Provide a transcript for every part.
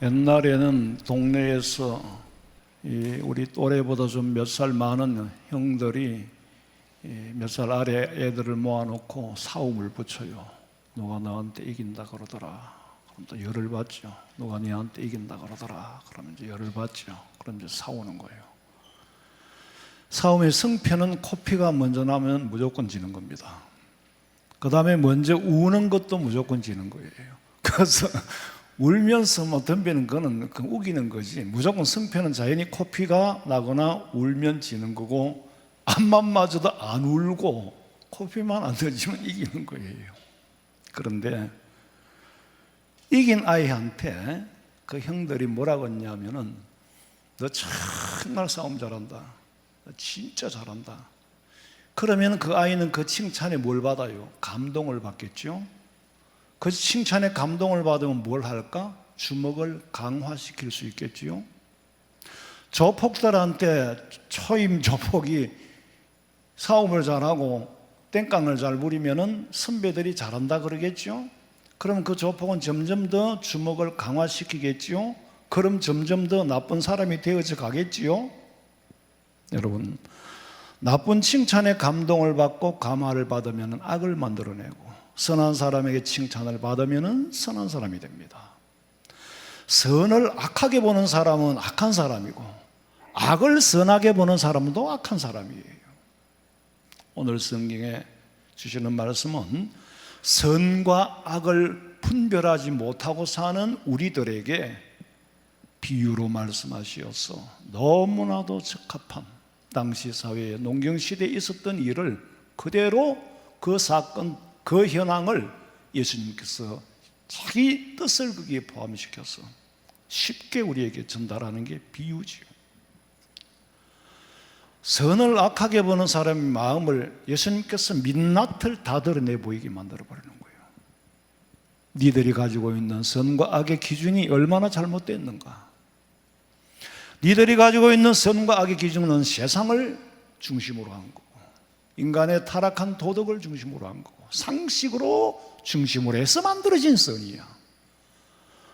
옛날에는 동네에서 우리 또래보다 좀 몇 살 많은 형들이 몇 살 아래 애들을 모아놓고 싸움을 붙여요. 누가 너한테 이긴다 그러더라. 그럼 또 열을 받죠. 누가 너한테 이긴다 그러더라. 그러면 이제 열을 받죠. 그럼 이제 싸우는 거예요. 싸움의 승패는 코피가 먼저 나면 무조건 지는 겁니다. 그 다음에 먼저 우는 것도 무조건 지는 거예요. 그래서 울면서 덤비는 거는 우기는 거지, 무조건 승패는 자연히 코피가 나거나 울면 지는 거고, 앞만 맞아도 안 울고 코피만 안 터지면 이기는 거예요. 그런데 이긴 아이한테 그 형들이 뭐라고 했냐면은, 너 정말 싸움 잘한다, 너 진짜 잘한다. 그러면 그 아이는 그 칭찬에 뭘 받아요? 감동을 받겠죠. 그 칭찬에 감동을 받으면 뭘 할까? 주먹을 강화시킬 수 있겠지요. 조폭들한테 초임 조폭이 싸움을 잘하고 땡깡을 잘 부리면은 선배들이 잘한다 그러겠죠. 그럼 그 조폭은 점점 더 주먹을 강화시키겠지요. 그럼 점점 더 나쁜 사람이 되어져 가겠지요. 여러분, 나쁜 칭찬에 감동을 받고 감화를 받으면 악을 만들어내고, 선한 사람에게 칭찬을 받으면 선한 사람이 됩니다. 선을 악하게 보는 사람은 악한 사람이고, 악을 선하게 보는 사람은 또 악한 사람이에요. 오늘 성경에 주시는 말씀은 선과 악을 분별하지 못하고 사는 우리들에게 비유로 말씀하시어서 너무나도 적합한, 당시 사회에 농경시대에 있었던 일을 그대로, 그 사건, 그 현황을 예수님께서 자기 뜻을 거기에 포함시켜서 쉽게 우리에게 전달하는 게 비유지요. 선을 악하게 보는 사람의 마음을 예수님께서 민낯을 다 드러내 보이게 만들어버리는 거예요. 니들이 가지고 있는 선과 악의 기준이 얼마나 잘못됐는가. 니들이 가지고 있는 선과 악의 기준은 세상을 중심으로 한 거고, 인간의 타락한 도덕을 중심으로 한 거고, 상식으로 중심으로 해서 만들어진 선이야.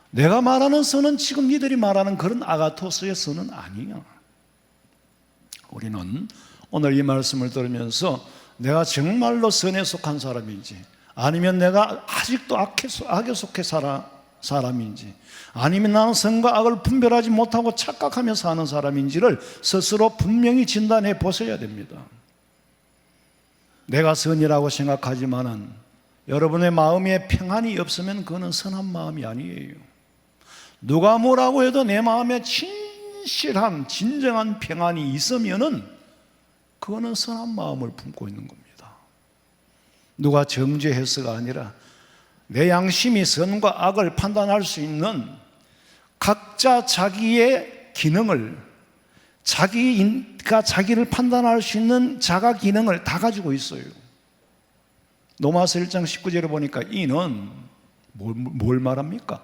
내가 말하는 선은 지금 니들이 말하는 그런 아가토스의 선은 아니야. 우리는 오늘 이 말씀을 들으면서 내가 정말로 선에 속한 사람인지, 아니면 내가 아직도 악에 속해 사람인지, 아니면 나는 선과 악을 분별하지 못하고 착각하며 사는 사람인지를 스스로 분명히 진단해 보셔야 됩니다. 내가 선이라고 생각하지만은 여러분의 마음에 평안이 없으면 그거는 선한 마음이 아니에요. 누가 뭐라고 해도 내 마음에 진실한 진정한 평안이 있으면은 그거는 선한 마음을 품고 있는 겁니다. 누가 정죄해서가 아니라 내 양심이 선과 악을 판단할 수 있는 각자 자기의 기능을, 자기가 자기를 판단할 수 있는 자가 기능을 다 가지고 있어요. 로마서 1장 19절에 보니까 이는 뭘 말합니까?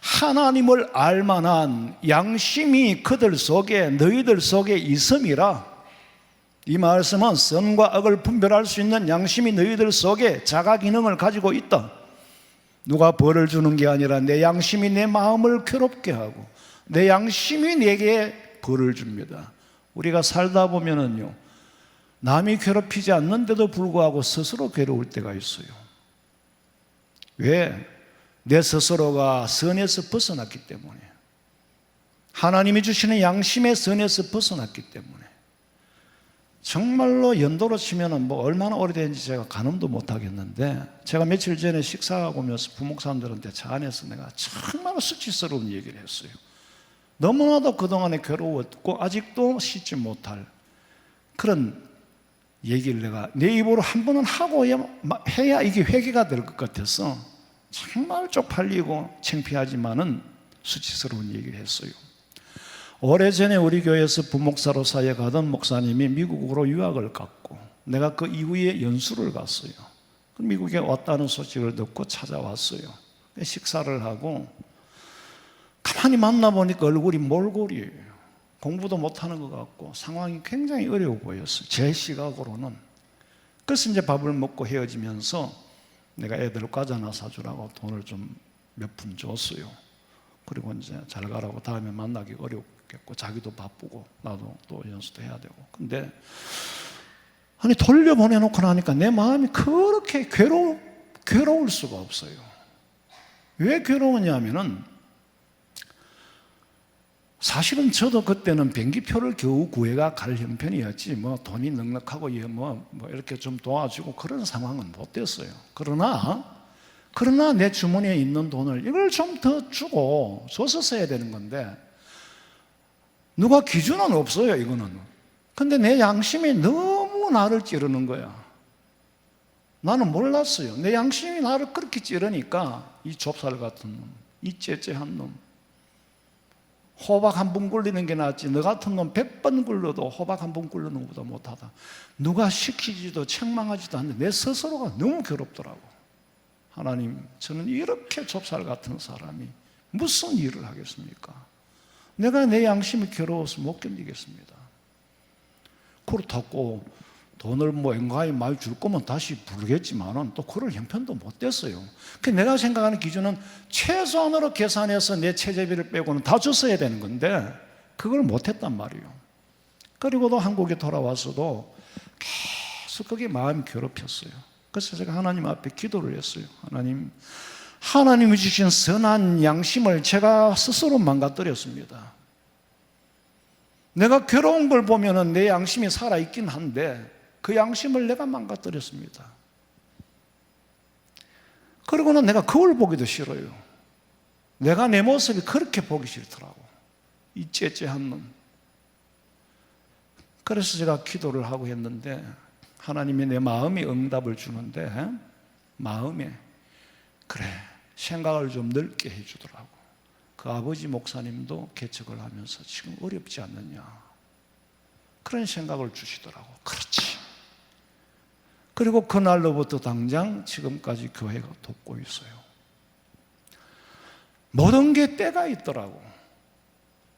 하나님을 알만한 양심이 그들 속에, 너희들 속에 있음이라. 이 말씀은 선과 악을 분별할 수 있는 양심이 너희들 속에 자가 기능을 가지고 있다. 누가 벌을 주는 게 아니라 내 양심이 내 마음을 괴롭게 하고 내 양심이 내게 벌을 줍니다. 우리가 살다 보면은요, 남이 괴롭히지 않는데도 불구하고 스스로 괴로울 때가 있어요. 왜? 내 스스로가 선에서 벗어났기 때문에, 하나님이 주시는 양심의 선에서 벗어났기 때문에. 정말로 연도로 치면은 얼마나 오래된지 제가 가늠도 못 하겠는데, 제가 며칠 전에 식사하고 오면서 부목사님들한테 차 안에서 내가 정말 수치스러운 얘기를 했어요. 너무나도 그동안에 괴로웠고 아직도 씻지 못할 그런 얘기를 내가 내 입으로 한 번은 하고 해야 이게 회개가 될 것 같아서 정말 쪽팔리고 창피하지만은 수치스러운 얘기를 했어요. 오래전에 우리 교회에서 부목사로 사역하던 목사님이 미국으로 유학을 갔고, 내가 그 이후에 연수를 갔어요. 미국에 왔다는 소식을 듣고 찾아왔어요. 식사를 하고 가만히 만나보니까 얼굴이 몰골이에요. 공부도 못하는 것 같고 상황이 굉장히 어려워 보였어요, 제 시각으로는. 그래서 이제 밥을 먹고 헤어지면서 내가 애들 과자 하나 사주라고 돈을 좀 몇 푼 줬어요. 그리고 이제 잘 가라고, 다음에 만나기 어렵겠고 자기도 바쁘고 나도 또 연수도 해야 되고. 근데 아니 돌려보내놓고 나니까 내 마음이 그렇게 괴로울 수가 없어요. 왜 괴로우냐면은 사실은 저도 그때는 비행기표를 겨우 구해가 갈 형편이었지 뭐 돈이 넉넉하고 뭐 이렇게 좀 도와주고 그런 상황은 못 됐어요. 그러나 내 주머니에 있는 돈을 이걸 좀 더 주고 줘서 써야 되는 건데 누가 기준은 없어요, 이거는. 근데 내 양심이 너무 나를 찌르는 거야. 나는 몰랐어요. 내 양심이 나를 그렇게 찌르니까 이 좁쌀 같은 놈, 이 째째한 놈, 호박 한 번 굴리는 게 낫지 너 같은 놈 100번 굴러도 호박 한 번 굴리는 것보다 못하다. 누가 시키지도 책망하지도 않는데 내 스스로가 너무 괴롭더라고. 하나님, 저는 이렇게 좁쌀 같은 사람이 무슨 일을 하겠습니까? 내가 내 양심이 괴로워서 못 견디겠습니다. 그렇다고 돈을 뭐 앵가히 많이 줄 거면 다시 부르겠지만은 또 그럴 형편도 못 됐어요. 내가 생각하는 기준은 최소한으로 계산해서 내 체재비를 빼고는 다 줬어야 되는 건데 그걸 못 했단 말이에요. 그리고도 한국에 돌아와서도 계속 그게 마음이 괴롭혔어요. 그래서 제가 하나님 앞에 기도를 했어요. 하나님이 주신 선한 양심을 제가 스스로 망가뜨렸습니다. 내가 괴로운 걸 보면은 내 양심이 살아있긴 한데 그 양심을 내가 망가뜨렸습니다. 그러고는 내가 거울 보기도 싫어요. 내가 내 모습이 그렇게 보기 싫더라고. 이 째째한 놈. 그래서 제가 기도를 하고 했는데 하나님이 내 마음에 응답을 주는데 마음에 그래 생각을 좀 넓게 해주더라고. 그 아버지 목사님도 개척을 하면서 지금 어렵지 않느냐 그런 생각을 주시더라고. 그렇지. 그리고 그날로부터 당장 지금까지 교회가 돕고 있어요. 모든 게 때가 있더라고.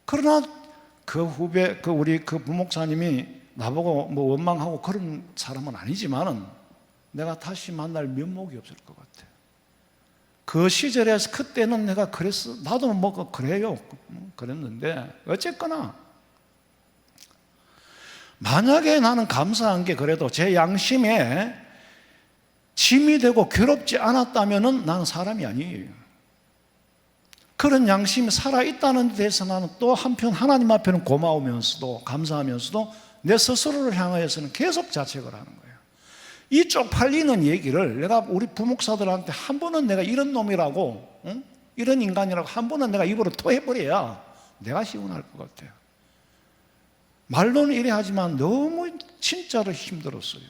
그러나 그 후배, 우리 부목사님이 나보고 뭐 원망하고 그런 사람은 아니지만은 내가 다시 만날 면목이 없을 것 같아. 그 시절에서 그때는 내가 그랬어. 나도 뭐 그래요. 그랬는데 어쨌거나 만약에 나는 감사한 게 그래도 제 양심에 짐이 되고 괴롭지 않았다면은 나는 사람이 아니에요. 그런 양심이 살아있다는 데서 나는 또 한편 하나님 앞에는 고마우면서도 감사하면서도 내 스스로를 향하여서는 계속 자책을 하는 거예요. 이 쪽팔리는 얘기를 내가 우리 부목사들한테 한 번은 내가 이런 놈이라고 이런 인간이라고 한 번은 내가 입으로 토해버려야 내가 시원할 것 같아요. 말로는 이래 하지만 너무 진짜로 힘들었어요.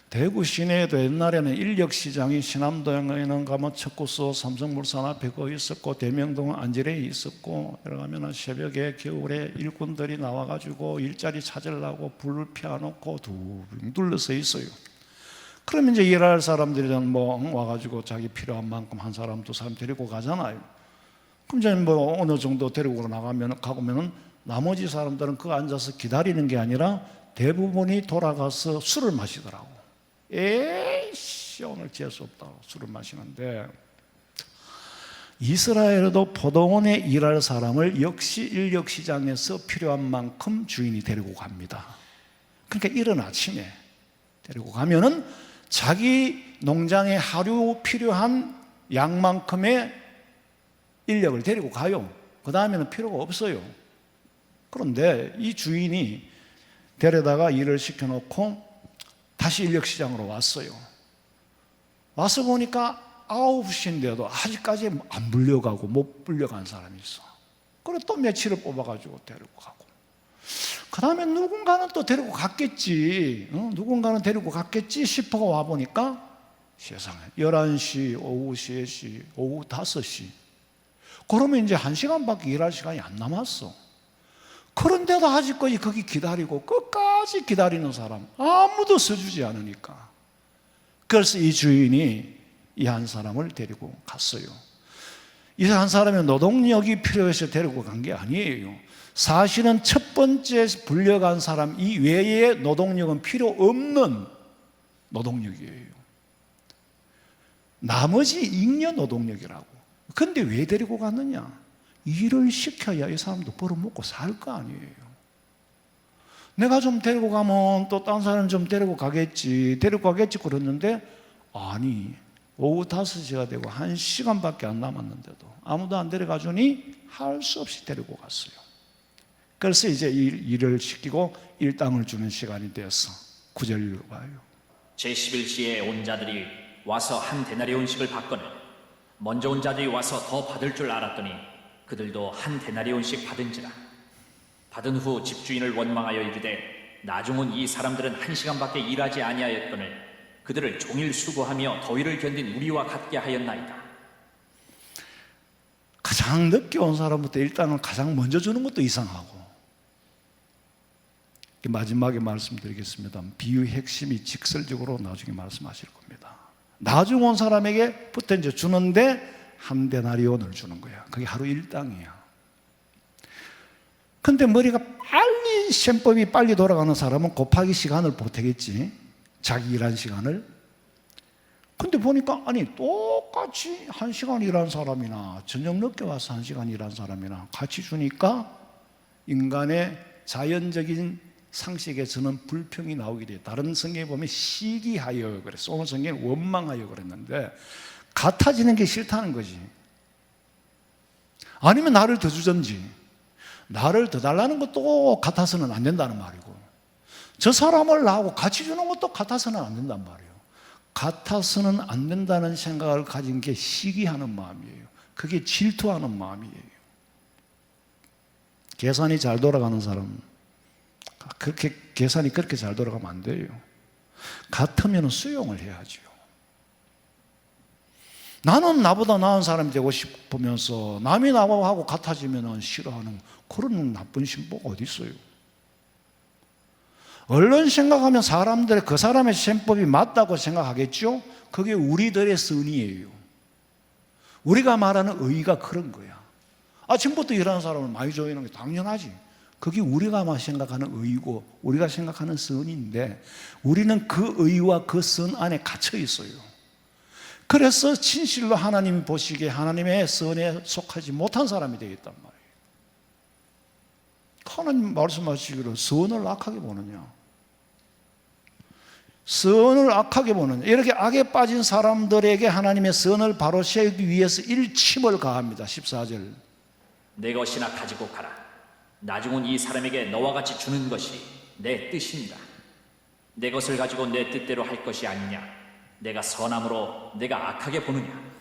대구 시내에도 옛날에는 인력시장이 신암동에는 가면 척구소 삼성물산 앞에 거기 있었고 대명동 안지레에 있었고 여러 가면 새벽에 겨울에 일꾼들이 나와가지고 일자리 찾으려고 불을 피워놓고 둥 둘러서 있어요. 그러면 이제 일할 사람들이랑 뭐 와가지고 자기 필요한 만큼 한 사람 두 사람 데리고 가잖아요. 그럼 이제 뭐 어느 정도 데리고 가면은 나머지 사람들은 그 앉아서 기다리는 게 아니라 대부분이 돌아가서 술을 마시더라고. 에이씨 오늘 재수 없다고 술을 마시는데 이스라엘에도 포도원에 일할 사람을 역시 인력시장에서 필요한 만큼 주인이 데리고 갑니다. 그러니까 이른 아침에 데리고 가면은 자기 농장에 하루 필요한 양만큼의 인력을 데리고 가요. 그 다음에는 필요가 없어요. 그런데 이 주인이 데려다가 일을 시켜놓고 다시 인력시장으로 왔어요. 와서 보니까 9시인데도 아직까지 안 불려가고 못 불려간 사람이 있어. 그래 또 며칠을 뽑아가지고 데리고 가고 그 다음에 누군가는 또 데리고 갔겠지 누군가는 데리고 갔겠지 싶어 와보니까 세상에 11시, 오후 3시, 오후 5시 그러면 이제 1시간밖에 일할 시간이 안 남았어. 그런데도 아직까지 거기 기다리고 끝까지 기다리는 사람 아무도 서주지 않으니까 그래서 이 주인이 이 한 사람을 데리고 갔어요. 이 한 사람의 노동력이 필요해서 데리고 간 게 아니에요. 사실은 첫 번째 불려간 사람 이외에 노동력은 필요 없는 노동력이에요. 나머지 잉여 노동력이라고. 근데 왜 데리고 갔느냐? 일을 시켜야 이 사람도 벌어먹고 살 거 아니에요. 내가 좀 데리고 가면 또 딴 사람 좀 데리고 가겠지 그랬는데, 아니, 오후 5시가 되고 1시간밖에 안 남았는데도 아무도 안 데려가 주니 할 수 없이 데리고 갔어요. 그래서 이제 일을 시키고 일당을 주는 시간이 되어서 9절로 봐요. 제11시에 온 자들이 와서 한 데나리온씩을 받거늘 먼저 온 자들이 와서 더 받을 줄 알았더니 그들도 한 데나리온씩 받은지라. 받은 후 집주인을 원망하여 이르되 나중은 이 사람들은 1시간밖에 일하지 아니하였거늘 그들을 종일 수고하며 더위를 견딘 우리와 같게 하였나이다. 가장 늦게 온 사람부터 일단은 가장 먼저 주는 것도 이상하고, 마지막에 말씀드리겠습니다. 비유 핵심이 직설적으로 나중에 말씀하실 겁니다. 나중 온 사람에게부터 이제 주는데 한 데나리온을 주는 거야. 그게 하루 일당이야. 근데 머리가 빨리, 셈법이 빨리 돌아가는 사람은 곱하기 시간을 보태겠지. 자기 일한 시간을. 근데 보니까 아니 똑같이 1시간 일한 사람이나 저녁 늦게 와서 1시간 일한 사람이나 같이 주니까 인간의 자연적인 상식에서는 불평이 나오게 돼요. 다른 성경에 보면 시기하여 그랬어. 오늘 성경은 원망하여 그랬는데, 같아지는 게 싫다는 거지. 아니면 나를 더 주든지, 나를 더 달라는 것도 같아서는 안 된다는 말이고, 저 사람을 나하고 같이 주는 것도 같아서는 안 된단 말이에요. 같아서는 안 된다는 생각을 가진 게 시기하는 마음이에요. 그게 질투하는 마음이에요. 계산이 잘 돌아가는 사람, 그렇게 계산이 그렇게 잘 돌아가면 안 돼요. 같으면 수용을 해야죠. 나는 나보다 나은 사람이 되고 싶으면서 남이 나하고 같아지면 싫어하는 그런 나쁜 심보가 어디 있어요? 얼른 생각하면 사람들 그 사람의 셈법이 맞다고 생각하겠죠? 그게 우리들의 선의예요. 우리가 말하는 의의가 그런 거야. 아침부터 일하는 사람을 많이 조이는 게 당연하지. 그게 우리가 생각하는 의의고 우리가 생각하는 선인데, 우리는 그 의의와 그 선 안에 갇혀 있어요. 그래서 진실로 하나님이 보시기에 하나님의 선에 속하지 못한 사람이 되겠단 말이에요. 하나님 말씀하시기로 선을 악하게 보느냐, 선을 악하게 보느냐. 이렇게 악에 빠진 사람들에게 하나님의 선을 바로 세우기 위해서 일침을 가합니다. 14절, 내 것이나 가지고 가라. 나중은 이 사람에게 너와 같이 주는 것이 내 뜻입니다. 내 것을 가지고 내 뜻대로 할 것이 아니냐. 내가 선함으로 내가 악하게 보느냐.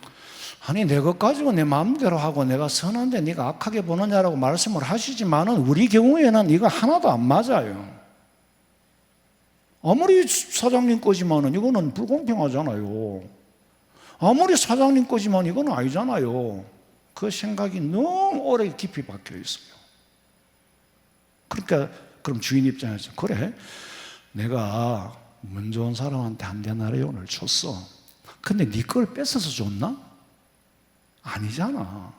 아니 내 것 가지고 내 마음대로 하고 내가 선한데 네가 악하게 보느냐라고 말씀을 하시지만은 우리 경우에는 이거 하나도 안 맞아요. 아무리 사장님 거지만은 이거는 불공평하잖아요. 아무리 사장님 거지만 이건 아니잖아요. 그 생각이 너무 오래 깊이 박혀 있어요. 그러니까 그럼 주인 입장에서, 그래 내가 먼저 온 사람한테 한 데나리온을 줬어. 근데 네 걸 뺏어서 줬나? 아니잖아.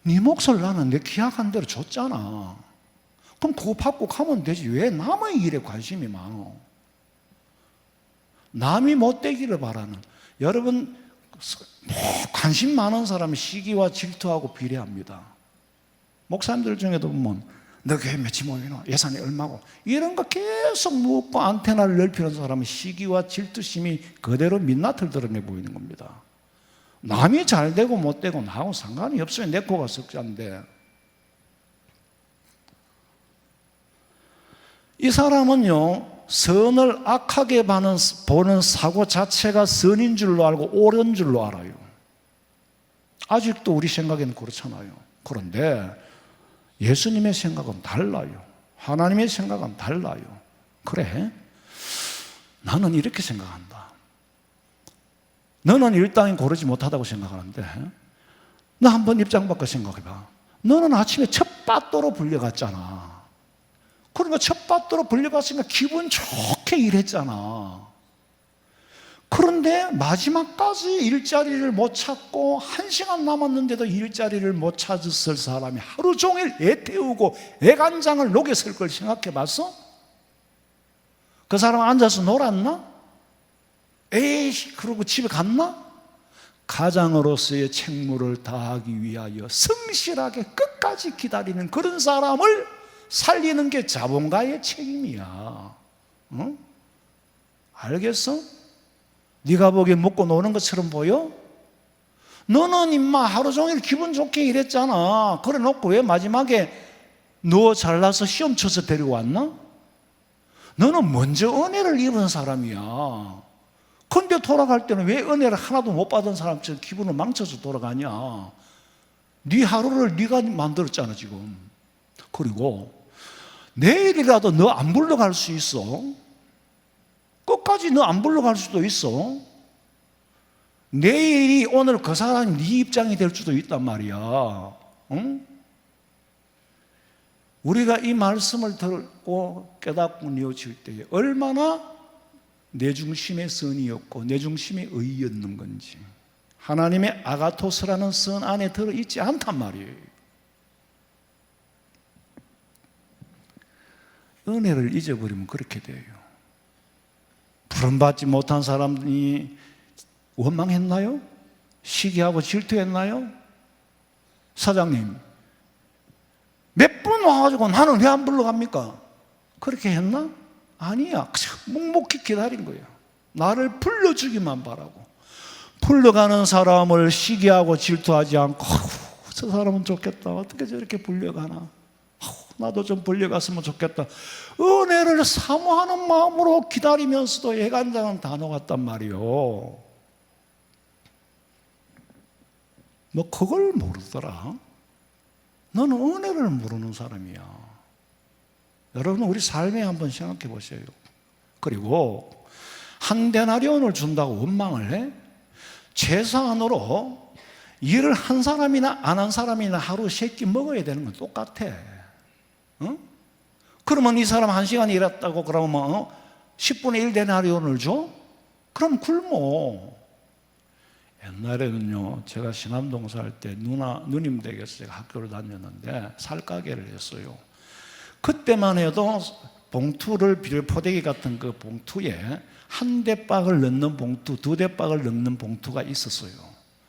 네 몫을 나는 내 계약한 대로 줬잖아. 그럼 그거 받고 가면 되지. 왜 남의 일에 관심이 많어? 남이 못되기를 바라는, 여러분 관심 많은 사람은 시기와 질투하고 비례합니다. 목사님들 중에도 보면 너 교회 며칠 모이나? 예산이 얼마고? 이런 거 계속 묻고 안테나를 넓히는 사람은 시기와 질투심이 그대로 민낯을 드러내 보이는 겁니다. 남이 잘 되고 못 되고 나하고 상관이 없어요. 내 코가 석자인데. 이 사람은요, 선을 악하게 보는 사고 자체가 선인 줄로 알고 옳은 줄로 알아요. 아직도 우리 생각에는 그렇잖아요. 그런데 예수님의 생각은 달라요. 하나님의 생각은 달라요. 그래? 나는 이렇게 생각한다. 너는 일당이 고르지 못하다고 생각하는데, 너 한번 입장 바꿔 생각해봐. 너는 아침에 첫 빠또로 불려갔잖아. 그러니까 첫 빠또로 불려갔으니까 기분 좋게 일했잖아. 그런데 마지막까지 일자리를 못 찾고 1시간 남았는데도 일자리를 못 찾았을 사람이 하루 종일 애 태우고 애간장을 녹였을 걸 생각해 봤어? 그 사람 앉아서 놀았나? 에이 그러고 집에 갔나? 가장으로서의 책무를 다하기 위하여 성실하게 끝까지 기다리는 그런 사람을 살리는 게 자본가의 책임이야. 응? 알겠어? 네가 보기엔 먹고 노는 것처럼 보여? 너는 임마 하루 종일 기분 좋게 일했잖아. 그래 놓고 왜 마지막에 너 잘나서 시험 쳐서 데리고 왔나? 너는 먼저 은혜를 입은 사람이야. 근데 돌아갈 때는 왜 은혜를 하나도 못 받은 사람처럼 기분을 망쳐서 돌아가냐? 네 하루를 네가 만들었잖아 지금. 그리고 내일이라도 너 안 불러갈 수 있어. 끝까지 너 안 불러갈 수도 있어. 내일이 오늘 그 사람이 네 입장이 될 수도 있단 말이야. 응? 우리가 이 말씀을 듣고 깨닫고 뉘어질 때에 얼마나 내 중심의 선이었고 내 중심의 의였는 건지, 하나님의 아가토스라는 선 안에 들어있지 않단 말이에요. 은혜를 잊어버리면 그렇게 돼요. 부름받지 못한 사람이 원망했나요? 시기하고 질투했나요? 사장님, 몇 분 와가지고 나는 왜 안 불러갑니까? 그렇게 했나? 아니야. 묵묵히 기다린 거야. 나를 불러주기만 바라고. 불러가는 사람을 시기하고 질투하지 않고, 저 사람은 좋겠다. 어떻게 저렇게 불려가나? 나도 좀 불려갔으면 좋겠다. 은혜를 사모하는 마음으로 기다리면서도 애간장은 다 녹았단 말이요. 너 그걸 모르더라? 너는 은혜를 모르는 사람이야. 여러분, 우리 삶에 한번 생각해 보세요. 그리고 한 데나리온을 준다고 원망을 해? 최소한으로 일을 한 사람이나 안 한 사람이나 하루 3끼 먹어야 되는 건 똑같아. 어? 그러면 이 사람 1시간 일했다고 그러면 10분의 1 데나리온을 줘? 그럼 굶어. 옛날에는요, 제가 신암동 살 때 누님 댁에서 제가 학교를 다녔는데 살가게를 했어요. 그때만 해도 봉투를 포대기 같은 그 봉투에 한 대박을 넣는 봉투, 2대박을 넣는 봉투가 있었어요.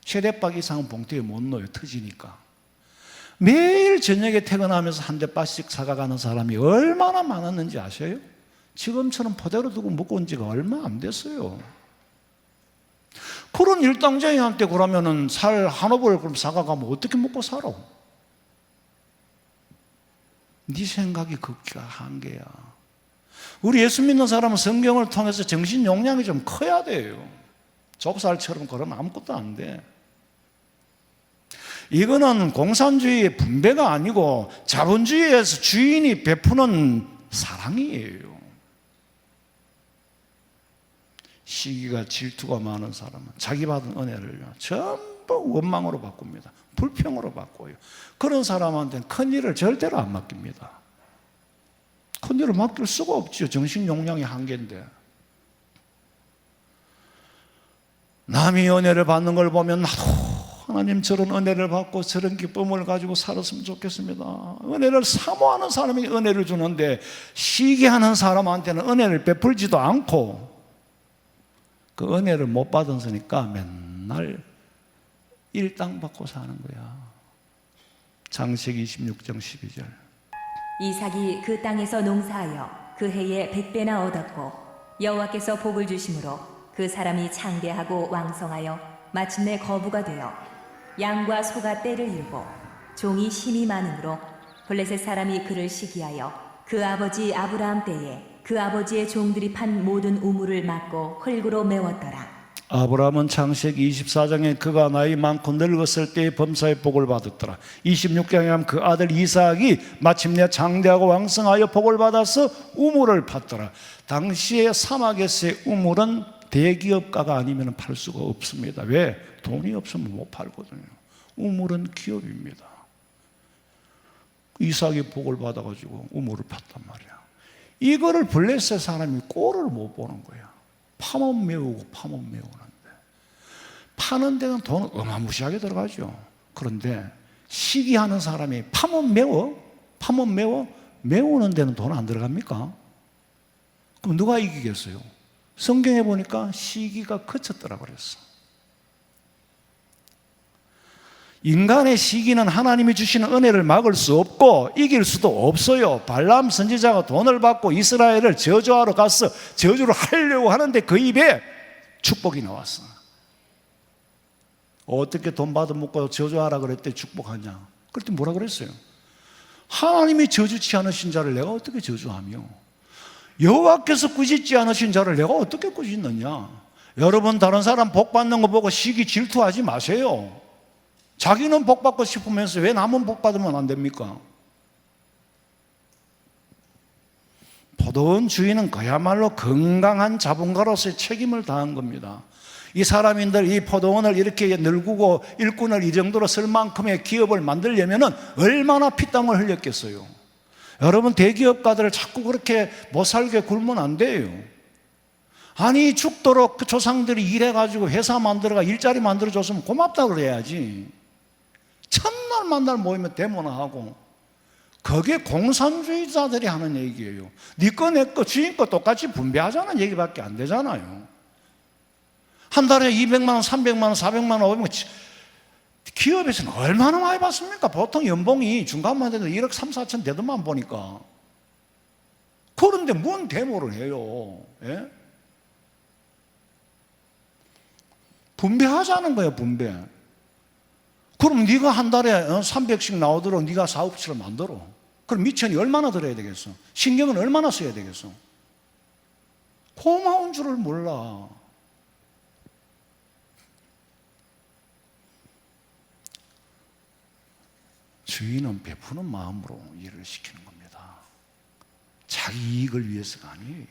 3대박 이상은 봉투에 못 넣어요. 터지니까. 매일 저녁에 퇴근하면서 한 대박씩 사가가는 사람이 얼마나 많았는지 아세요? 지금처럼 포대로 두고 먹고 온 지가 얼마 안 됐어요. 그런 일당쟁이한테 그러면은 살 한옥을 그럼 사가가면 어떻게 먹고 살아? 네 생각이 극기가 한계야. 우리 예수 믿는 사람은 성경을 통해서 정신 용량이 좀 커야 돼요. 좁쌀처럼 그러면 아무것도 안 돼. 이거는 공산주의의 분배가 아니고 자본주의에서 주인이 베푸는 사랑이에요. 시기가 질투가 많은 사람은 자기 받은 은혜를 전부 원망으로 바꿉니다. 불평으로 바꿔요. 그런 사람한테는 큰일을 절대로 안 맡깁니다. 큰일을 맡길 수가 없죠. 정신 용량이 한계인데. 남이 은혜를 받는 걸 보면 나도 하나님 저런 은혜를 받고 저런 기쁨을 가지고 살았으면 좋겠습니다. 은혜를 사모하는 사람이 은혜를 주는데 시기하는 사람한테는 은혜를 베풀지도 않고 그 은혜를 못 받았으니까 맨날 일당 받고 사는 거야. 창세기 26장 12절. 이삭이 그 땅에서 농사하여 그 해에 100배나 얻었고 여호와께서 복을 주심으로 그 사람이 창대하고 왕성하여 마침내 거부가 되어 양과 소가 떼를 이루고 종이 힘이 많으므로 블레셋 사람이 그를 시기하여 그 아버지 아브라함 때에 그 아버지의 종들이 판 모든 우물을 막고 흙으로 메웠더라. 아브라함은 창세기 24장에 그가 나이 많고 늙었을 때의 범사의 복을 받았더라. 26장에 하면 그 아들 이삭이 마침내 장대하고 왕성하여 복을 받아서 우물을 팠더라. 당시에 사막에서의 우물은 대기업가가 아니면 팔 수가 없습니다. 왜? 돈이 없으면 못 팔거든요. 우물은 기업입니다. 이삭이 복을 받아가지고 우물을 팠단 말이야. 이거를 블레셋 사람이 꼴을 못 보는 거야. 파면 메우고 파면 메우는데, 파는 데는 돈 어마무시하게 들어가죠. 그런데 시기하는 사람이 파면 메워? 파면 메워? 메우는 데는 돈 안 들어갑니까? 그럼 누가 이기겠어요? 성경에 보니까 시기가 그쳤더라 그랬어. 인간의 시기는 하나님이 주시는 은혜를 막을 수 없고 이길 수도 없어요. 발람 선지자가 돈을 받고 이스라엘을 저주하러 가서 저주를 하려고 하는데 그 입에 축복이 나왔어. 어떻게 돈 받아먹고 저주하라 그랬더니 축복하냐? 그랬더니 뭐라 그랬어요? 하나님이 저주치 않으신 자를 내가 어떻게 저주하며 여호와께서 꾸짖지 않으신 자를 내가 어떻게 꾸짖느냐? 여러분, 다른 사람 복 받는 거 보고 시기 질투하지 마세요. 자기는 복 받고 싶으면서 왜 남은 복 받으면 안 됩니까? 포도원 주인은 그야말로 건강한 자본가로서의 책임을 다한 겁니다. 이 사람인들 이 포도원을 이렇게 늙고 일꾼을 이 정도로 쓸 만큼의 기업을 만들려면 얼마나 피땀을 흘렸겠어요. 여러분, 대기업가들을 자꾸 그렇게 못살게 굴면 안 돼요. 아니, 죽도록 그 조상들이 일해가지고 회사 만들어가 일자리 만들어줬으면 고맙다 그래야지. 첫날 만날 모이면 데모나 그게 공산주의자들이 하는 얘기예요. 네 거 내 거 주인 거 똑같이 분배하자는 얘기밖에 안 되잖아요. 한 달에 200만 원, 300만 원, 400만 원 오면 기업에서는 얼마나 많이 받습니까? 보통 연봉이 중간만 돼도 1억 3, 4천 되더만 보니까. 그런데 뭔 데모를 해요? 예? 분배하자는 거예요, 분배. 그럼 네가 한 달에 300씩 나오도록 네가 사업체를 만들어. 그럼 미천이 얼마나 들어야 되겠어? 신경은 얼마나 써야 되겠어? 고마운 줄을 몰라. 주인은 베푸는 마음으로 일을 시키는 겁니다. 자기 이익을 위해서가 아니에요.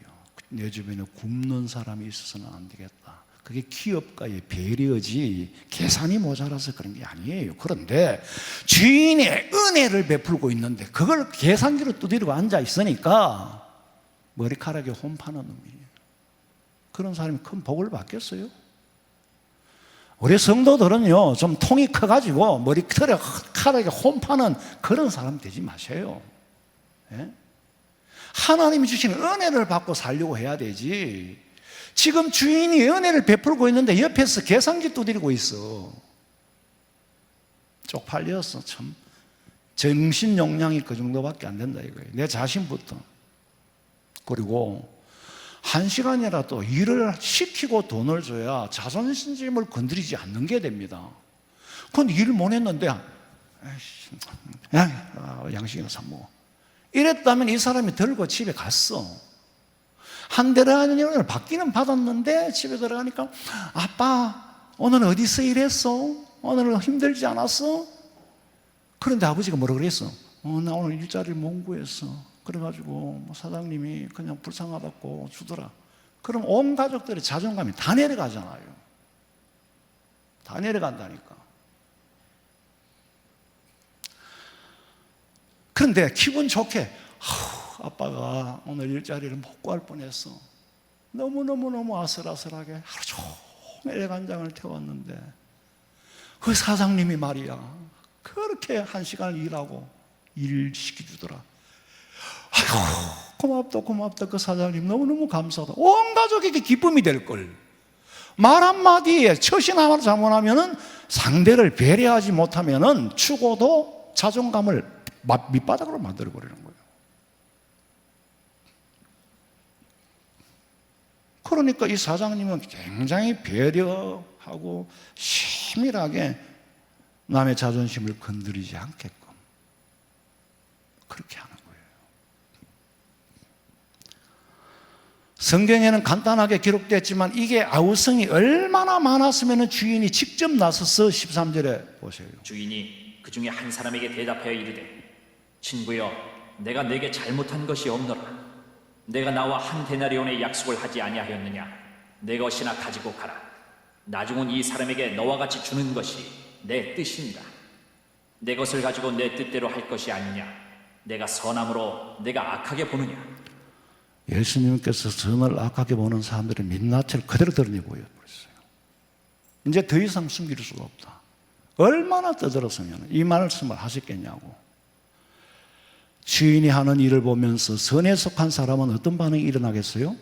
내 주변에 굶는 사람이 있어서는 안 되겠다. 그게 기업가의 배려지 계산이 모자라서 그런 게 아니에요. 그런데 주인의 은혜를 베풀고 있는데 그걸 계산기로 두드리고 앉아 있으니까 머리카락에 혼 파는 놈이에요. 그런 사람이 큰 복을 받겠어요? 우리 성도들은요, 좀 통이 커가지고 머리카락에 혼 파는 그런 사람 되지 마세요. 예? 하나님이 주시는 은혜를 받고 살려고 해야 되지. 지금 주인이 은혜를 베풀고 있는데 옆에서 계산기 두드리고 있어. 쪽팔려서 참 정신 용량이 그 정도밖에 안 된다 이거예요. 내 자신부터. 그리고 1시간이라도 일을 시키고 돈을 줘야 자존심을 건드리지 않는 게 됩니다. 그건 일을 못 했는데 양식이나 사 먹어. 이랬다면 이 사람이 들고 집에 갔어. 한 달에 하는 받기는 받았는데 집에 들어가니까 아빠 오늘 어디서 일했어? 오늘 힘들지 않았어? 그런데 아버지가 뭐라 그랬어? 나 오늘 일자리를 못 구했어. 그래가지고 사장님이 그냥 불쌍하다고 주더라. 그럼 온 가족들의 자존감이 다 내려가잖아요. 다 내려간다니까. 그런데 기분 좋게 아빠가 오늘 일자리를 못 구할 뻔했어. 너무너무 아슬아슬하게 하루 종일 간장을 태웠는데 그 사장님이 말이야 그렇게 1시간을 일하고 일 시켜주더라. 아이고 고맙다 그 사장님 너무너무 감사하다. 온 가족에게 기쁨이 될걸. 말 한마디에 처신 하나 잘못하면 상대를 배려하지 못하면 추고도 자존감을 밑바닥으로 만들어버리는 거예요. 그러니까 이 사장님은 굉장히 배려하고 치밀하게 남의 자존심을 건드리지 않게끔 그렇게 하는 거예요. 성경에는 간단하게 기록됐지만 이게 아우성이 얼마나 많았으면 주인이 직접 나서서 13절에 보세요. 주인이 그 중에 한 사람에게 대답하여 이르되 친구여 내가 내게 잘못한 것이 없노라. 내가 나와 한 데나리온의 약속을 하지 아니하였느냐. 내 것이나 가지고 가라. 나중은 이 사람에게 너와 같이 주는 것이 내 뜻이니라. 내 것을 가지고 내 뜻대로 할 것이 아니냐. 내가 선함으로 내가 악하게 보느냐. 예수님께서 선을 악하게 보는 사람들의 민낯을 그대로 드러내 보여버렸어요. 이제 더 이상 숨길 수가 없다. 얼마나 떠들었으면 이 말씀을 하셨겠냐고. 주인이 하는 일을 보면서 선에 속한 사람은 어떤 반응이 일어나겠어요?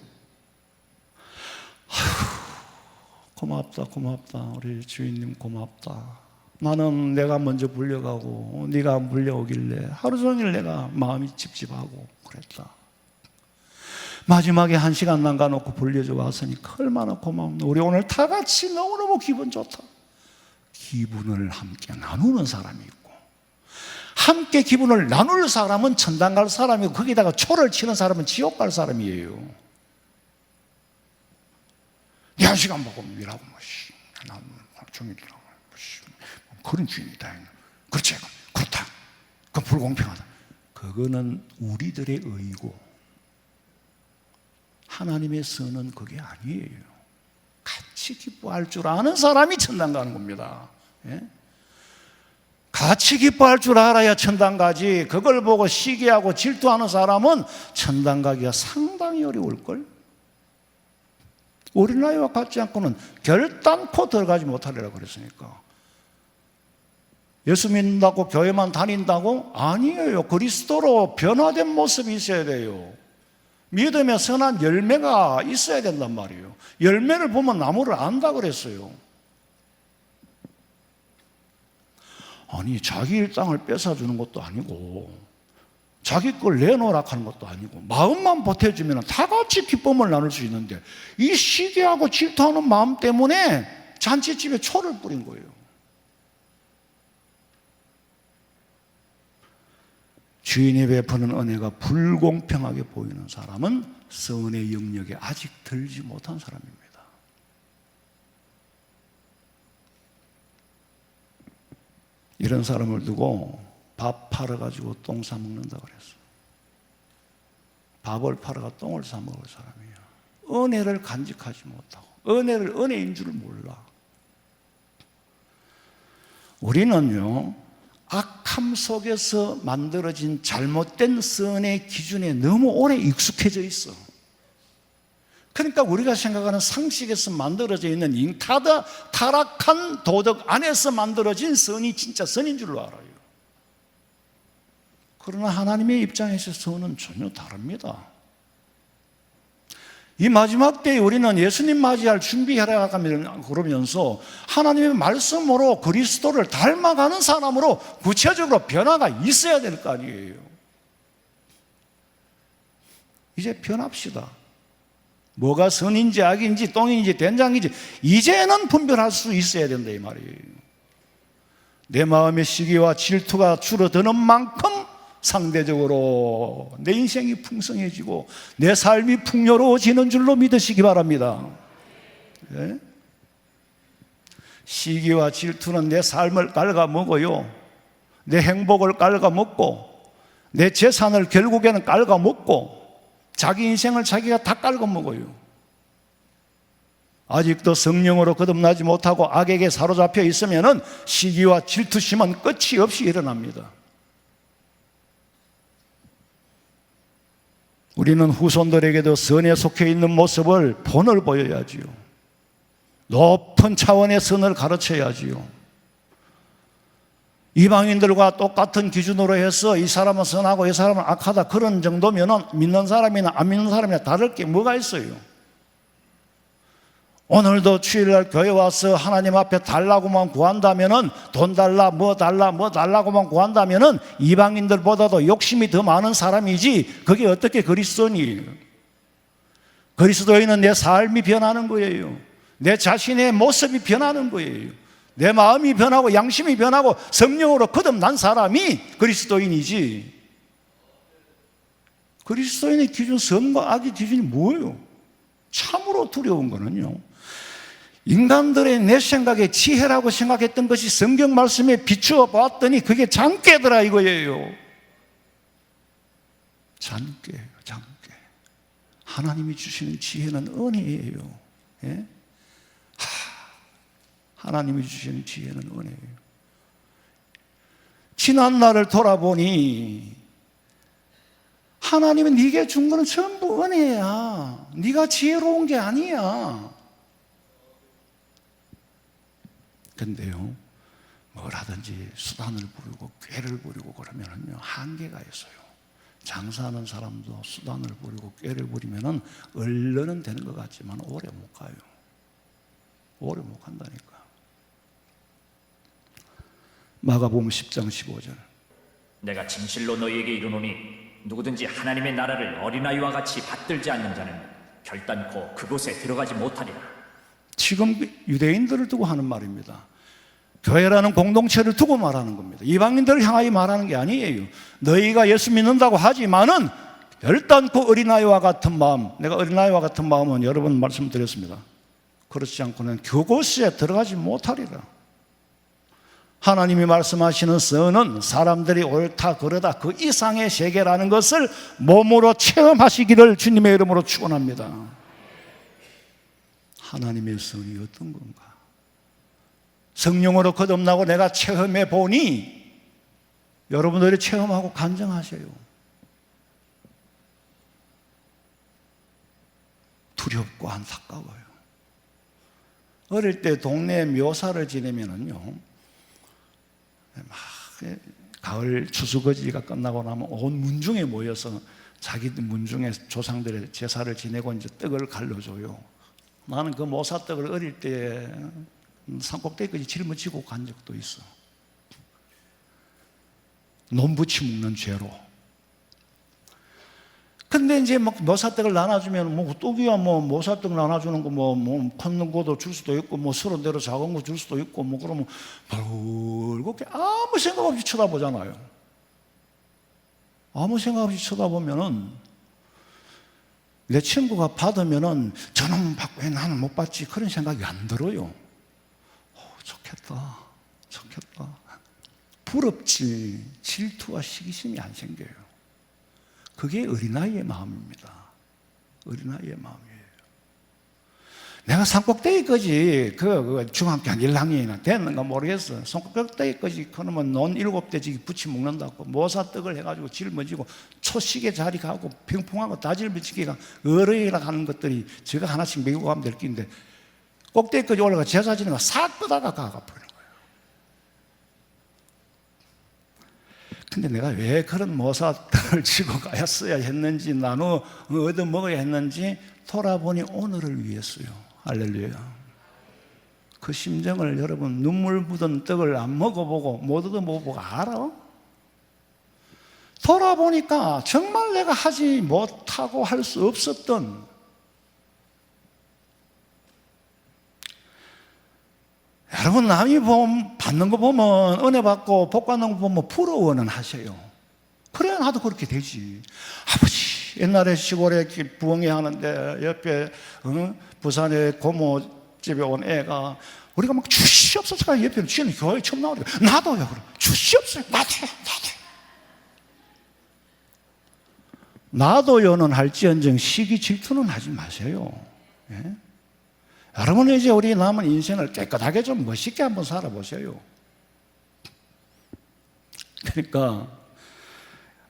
아휴, 고맙다 우리 주인님 고맙다. 나는 내가 먼저 불려가고 네가 물려오길래 하루 종일 내가 마음이 찝찝하고 그랬다. 마지막에 1시간 남겨놓고 불려줘 왔으니까 얼마나 고맙노. 우리 오늘 다 같이 너무너무 기분 좋다. 기분을 함께 나누는 사람이 있고, 함께 기분을 나눌 사람은 천당 갈 사람이고, 거기다가 초를 치는 사람은 지옥 갈 사람이에요. 1시간 보고 일하고 나는 종일 일하고 그런 주인이다. 그렇지, 그렇다. 그건 불공평하다. 그거는 우리들의 의고 하나님의 선은 그게 아니에요. 같이 기뻐할 줄 아는 사람이 천당 가는 겁니다. 예? 같이 기뻐할 줄 알아야 천당 가지. 그걸 보고 시기하고 질투하는 사람은 천당 가기가 상당히 어려울걸. 어린아이와 같지 않고는 결단코 들어가지 못하리라 그랬으니까. 예수 믿는다고 교회만 다닌다고? 아니에요. 그리스도로 변화된 모습이 있어야 돼요. 믿음의 선한 열매가 있어야 된단 말이에요. 열매를 보면 나무를 안다 그랬어요. 아니, 자기 일당을 뺏어주는 것도 아니고 자기 걸 내놓으라 하는 것도 아니고 마음만 보태주면 다 같이 기쁨을 나눌 수 있는데, 이 시기하고 질투하는 마음 때문에 잔치집에 초를 뿌린 거예요. 주인이 베푸는 은혜가 불공평하게 보이는 사람은 선의 영역에 아직 들지 못한 사람입니다. 이런 사람을 두고 밥 팔아가지고 똥 사먹는다 그랬어. 밥을 팔아가 똥을 사먹을 사람이야. 은혜를 간직하지 못하고 은혜를 은혜인 줄 몰라. 우리는요, 악함 속에서 만들어진 잘못된 선의 기준에 너무 오래 익숙해져 있어. 그러니까 우리가 생각하는 상식에서 만들어져 있는 타락한 도덕 안에서 만들어진 선이 진짜 선인 줄로 알아요. 그러나 하나님의 입장에서 선은 전혀 다릅니다. 이 마지막 때에 우리는 예수님 맞이할 준비해라 그러면서 하나님의 말씀으로 그리스도를 닮아가는 사람으로 구체적으로 변화가 있어야 될 거 아니에요. 이제 변합시다. 뭐가 선인지 악인지 똥인지 된장인지 이제는 분별할 수 있어야 된다 이 말이에요. 내 마음의 시기와 질투가 줄어드는 만큼 상대적으로 내 인생이 풍성해지고 내 삶이 풍요로워지는 줄로 믿으시기 바랍니다. 네? 시기와 질투는 내 삶을 갉아먹어요. 내 행복을 갉아먹고 내 재산을 결국에는 갉아먹고 자기 인생을 자기가 다 갉아먹어요. 아직도 성령으로 거듭나지 못하고 악에게 사로잡혀 있으면 시기와 질투심은 끝이 없이 일어납니다. 우리는 후손들에게도 선에 속해 있는 모습을 본을 보여야지요. 높은 차원의 선을 가르쳐야지요. 이방인들과 똑같은 기준으로 해서 이 사람은 선하고 이 사람은 악하다 그런 정도면 믿는 사람이나 안 믿는 사람이나 다를 게 뭐가 있어요. 오늘도 주일날 교회 와서 하나님 앞에 달라고만 구한다면은 돈 달라 뭐 달라고만 구한다면은 이방인들보다도 욕심이 더 많은 사람이지 그게 어떻게 그리스도인이에요. 그리스도인은 내 삶이 변하는 거예요. 내 자신의 모습이 변하는 거예요. 내 마음이 변하고 양심이 변하고 성령으로 거듭난 사람이 그리스도인이지. 그리스도인의 기준, 선과 악의 기준이 뭐예요? 참으로 두려운 거는요, 인간들의 내 생각에 지혜라고 생각했던 것이 성경 말씀에 비추어 봤더니 그게 장깨더라 이거예요. 장깨예요, 장깨. 하나님이 주시는 지혜는 은혜예요. 예? 하나님이 주시는 지혜는 은혜예요. 지난 날을 돌아보니 하나님은 네게 준 거는 전부 은혜야. 네가 지혜로운 게 아니야. 근데요, 뭐라든지 수단을 부리고 꾀를 부리고 그러면은요, 한계가 있어요. 장사하는 사람도 수단을 부리고 꾀를 부리면은 얼른은 되는 것 같지만 오래 못 가요. 오래 못 간다니까. 마가복음 10장 15절. 내가 진실로 너희에게 이르노니 누구든지 하나님의 나라를 어린아이와 같이 받들지 않는 자는 결단코 그곳에 들어가지 못하리라. 지금 유대인들을 두고 하는 말입니다. 교회라는 공동체를 두고 말하는 겁니다. 이방인들을 향하여 말하는 게 아니에요. 너희가 예수 믿는다고 하지만은 결단코 어린아이와 같은 마음, 내가 어린아이와 같은 마음은 여러 번 말씀드렸습니다. 그렇지 않고는 그곳에 들어가지 못하리라. 하나님이 말씀하시는 선은 사람들이 옳다 그러다 그 이상의 세계라는 것을 몸으로 체험하시기를 주님의 이름으로 축원합니다. 하나님의 선이 어떤 건가? 성령으로 거듭나고 내가 체험해 보니 여러분들이 체험하고 간증하세요. 두렵고 안타까워요. 어릴 때 동네 묘사를 지내면은요, 막 가을 추수거지가 끝나고 나면 온 문중에 모여서 자기들 문중에 조상들의 제사를 지내고 이제 떡을 갈려줘요. 나는 그 모사떡을 어릴 때 산꼭대기까지 짊어지고 간 적도 있어. 논부치 먹는 죄로. 근데 이제 막 모사떡을 나눠주면 뭐 떡이야 뭐 모사떡 나눠주는 거 뭐 컸는 거도 줄 수도 있고 뭐 서른 대로 작은 거 줄 수도 있고 뭐 그러면 벌겋게 아무 생각 없이 쳐다보잖아요. 아무 생각 없이 쳐다보면은 내 친구가 받으면은 저놈은 받고 왜 나는 못 받지 그런 생각이 안 들어요. 좋겠다, 좋겠다. 부럽지 질투와 시기심이 안 생겨요. 그게 어린아이의 마음입니다. 어린아이의 마음이에요. 내가 산꼭대기까지 그 중학교 한 1학년이나 됐는가 모르겠어. 산꼭대기까지 그러면 논 7대지 부치 먹는다고 모사떡을 해가지고 짊어지고 초식의 자리 가고 평풍하고 다 짊어지기가 어른이라 하는 것들이 제가 하나씩 메고 가면 될 긴데 꼭대기까지 올라가 제사 지내가 싹 끄다가 가버리는 거예요. 근데 내가 왜 그런 모사떡을 지고 가였어야 했는지 나눠 얻어 먹어야 했는지 돌아보니 오늘을 위해서요. 할렐루야. 그 심정을 여러분 눈물 묻은 떡을 안 먹어보고 못 얻어 먹어보고 알아? 돌아보니까 정말 내가 하지 못하고 할 수 없었던 여러분 남이 받는 거 보면 은혜 받고 복 받는 거 보면 부러워는 하세요. 그래야 나도 그렇게 되지. 아버지 옛날에 시골에 부엉이 하는데 옆에 부산에 고모 집에 온 애가 우리가 막 주시옵소서 옆에 지는 교회 처음 나오니까 나도요. 그럼 주시옵소서 나도요는 할지언정 시기 질투는 하지 마세요. 예? 여러분은 이제 우리 남은 인생을 깨끗하게 좀 멋있게 한번 살아보세요. 그러니까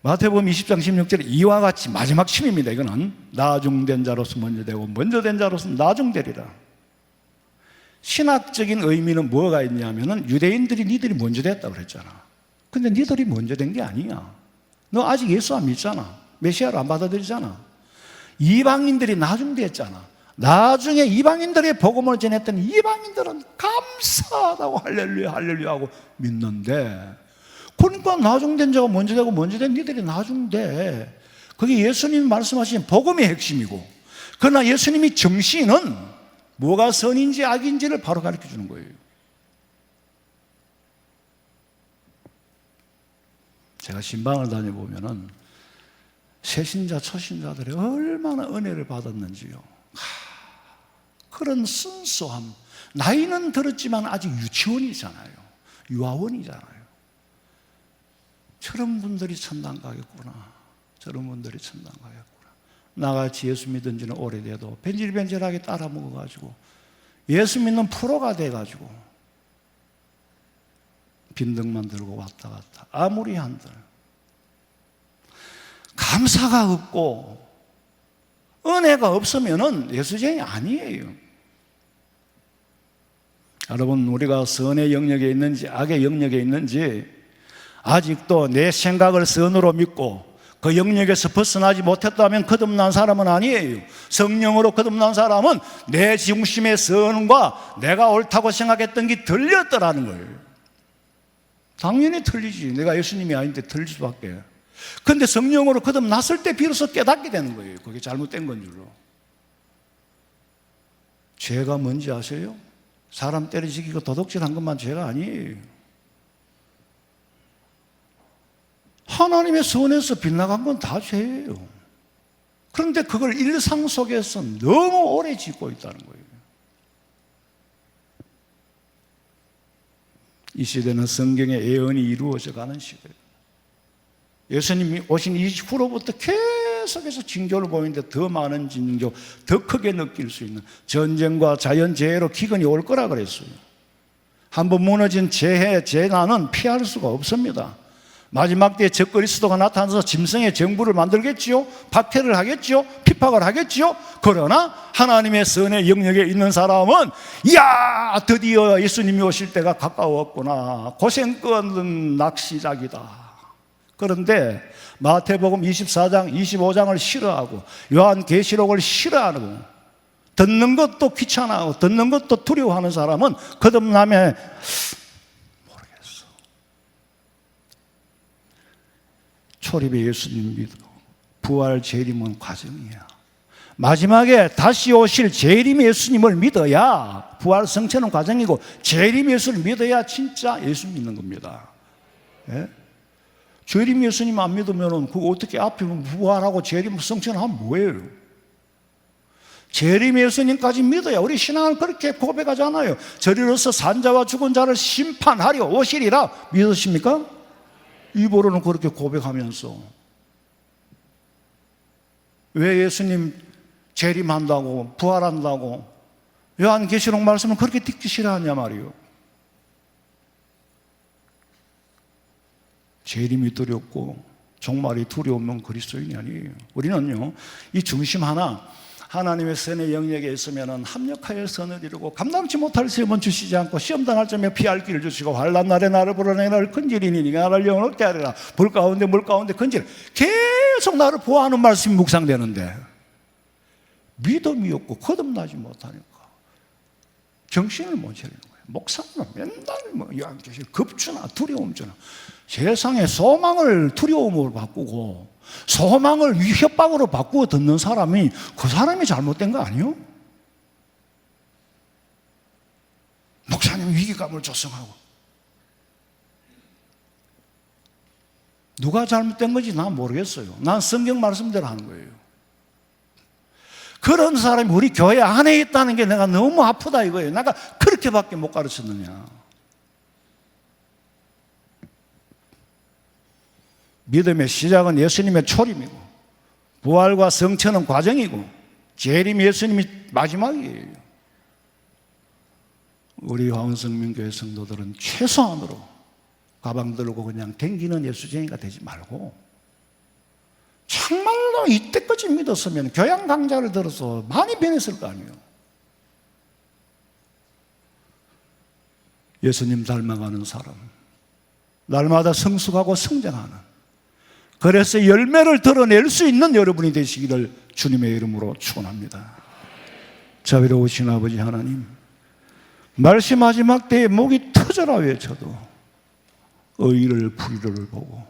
마태복음 20장 16절에 이와 같이 마지막 침입니다. 이거는 나중된 자로서 먼저 되고 먼저 된 자로서 나중되리라. 신학적인 의미는 뭐가 있냐면은 유대인들이 니들이 먼저 됐다고 그랬잖아. 근데 니들이 먼저 된 게 아니야. 너 아직 예수 안 믿잖아. 메시아를 안 받아들이잖아. 이방인들이 나중됐잖아. 나중에 이방인들의 복음을 전했던 이방인들은 감사하다고 할렐루야 할렐루야 하고 믿는데 그러니까 나중된 자가 먼저 되고 먼저 된 니들이 나중돼. 그게 예수님이 말씀하신 복음의 핵심이고 그러나 예수님이 정신은 뭐가 선인지 악인지를 바로 가르쳐 주는 거예요. 제가 신방을 다녀보면은 새신자 초신자들이 얼마나 은혜를 받았는지요. 그런 순수함. 나이는 들었지만 아직 유치원이잖아요. 유아원이잖아요. 저런 분들이 천당 가겠구나. 저런 분들이 천당 가겠구나. 나같이 예수 믿은 지는 오래돼도 변질변질하게 따라 먹어가지고 예수 믿는 프로가 돼가지고 빈등만 들고 왔다 갔다. 아무리 한들 감사가 없고 은혜가 없으면은 예수쟁이 아니에요. 여러분, 우리가 선의 영역에 있는지 악의 영역에 있는지 아직도 내 생각을 선으로 믿고 그 영역에서 벗어나지 못했다면 거듭난 사람은 아니에요. 성령으로 거듭난 사람은 내 중심의 선과 내가 옳다고 생각했던 게 들렸더라는 거예요. 당연히 틀리지. 내가 예수님이 아닌데 틀릴 수밖에. 그런데 성령으로 거듭났을 때 비로소 깨닫게 되는 거예요. 그게 잘못된 건 줄로. 죄가 뭔지 아세요? 사람 때려 죽이고 도둑질한 것만 죄가 아니에요. 하나님의 선에서 빗나간 건 다 죄예요. 그런데 그걸 일상 속에서 너무 오래 짓고 있다는 거예요. 이 시대는 성경의 예언이 이루어져 가는 시대예요. 예수님이 오신 이후로부터 계속해서 징조를 보이는데 더 많은 징조, 더 크게 느낄 수 있는 전쟁과 자연재해로 기근이 올 거라 그랬어요. 한번 무너진 재해, 재난은 피할 수가 없습니다. 마지막 때에 적그리스도가 나타나서 짐승의 정부를 만들겠지요, 박해를 하겠지요, 핍박을 하겠지요. 그러나 하나님의 선의 영역에 있는 사람은 이야, 드디어 예수님이 오실 때가 가까웠구나, 고생 끝은 낚시작이다. 그런데 마태복음 24장, 25장을 싫어하고 요한계시록을 싫어하고 듣는 것도 귀찮아하고 듣는 것도 두려워하는 사람은 거듭남에 모르겠어. 초립의 예수님 믿어. 부활 재림은 과정이야. 마지막에 다시 오실 재림 예수님을 믿어야, 부활 성취는 과정이고 재림 예수를 믿어야 진짜 예수 믿는 겁니다. 예? 재림 예수님 안 믿으면 그거 어떻게 앞에 부활하고 재림 성취는 하면 뭐예요? 재림 예수님까지 믿어야 우리 신앙은 그렇게 고백하잖아요. 저리로서 산자와 죽은 자를 심판하려 오시리라 믿으십니까? 입으로는 그렇게 고백하면서 왜 예수님 재림한다고 부활한다고 요한계시록 말씀을 그렇게 듣기 싫어하냐 말이에요. 재림이 두렵고 종말이 두려우면 그리스도인이 아니에요. 우리는요, 이 중심 하나, 하나님의 선의 영역에 있으면 합력하여 선을 이루고 감당치 못할 시험은 주시지 않고 시험 당할 점에 피할 길을 주시고 환난 날에 나를 불어내 나를 건지리니 네가 나를 영원 얻게 하리라. 불 가운데 물 가운데 건지리. 계속 나를 보호하는 말씀이 묵상되는데 믿음이 없고 거듭나지 못하니까 정신을 못 차리는 거예요. 목사는 맨날 요한계시록 급주나 두려움 주나. 세상에 소망을 두려움으로 바꾸고 소망을 협박으로 바꾸어 듣는 사람이 그 사람이 잘못된 거 아니에요? 목사님 위기감을 조성하고 누가 잘못된 건지 난 모르겠어요. 난 성경 말씀대로 하는 거예요. 그런 사람이 우리 교회 안에 있다는 게 내가 너무 아프다 이거예요. 내가 그렇게밖에 못 가르쳤느냐. 믿음의 시작은 예수님의 초림이고 부활과 성취는 과정이고 재림 예수님이 마지막이에요. 우리 황성민교회 성도들은 최소한으로 가방 들고 그냥 댕기는 예수쟁이가 되지 말고 정말로 이때까지 믿었으면 교양 강좌를 들어서 많이 변했을 거 아니에요. 예수님 닮아가는 사람, 날마다 성숙하고 성장하는, 그래서 열매를 드러낼 수 있는 여러분이 되시기를 주님의 이름으로 축원합니다. 자비로우신 아버지 하나님, 말씀 마지막 때에 목이 터져라 외쳐도 의를 불의를 보고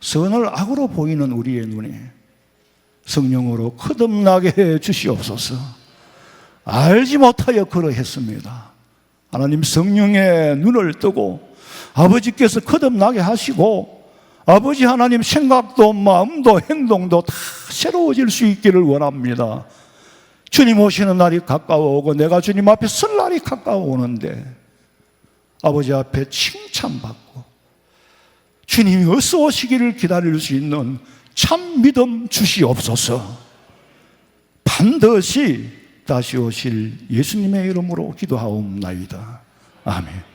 선을 악으로 보이는 우리의 눈에 성령으로 거듭나게 해 주시옵소서. 알지 못하여 그러했습니다. 하나님 성령의 눈을 뜨고 아버지께서 거듭나게 하시고 아버지 하나님 생각도 마음도 행동도 다 새로워질 수 있기를 원합니다. 주님 오시는 날이 가까워오고 내가 주님 앞에 설 날이 가까워오는데 아버지 앞에 칭찬받고 주님이 어서 오시기를 기다릴 수 있는 참 믿음 주시옵소서. 반드시 다시 오실 예수님의 이름으로 기도하옵나이다. 아멘.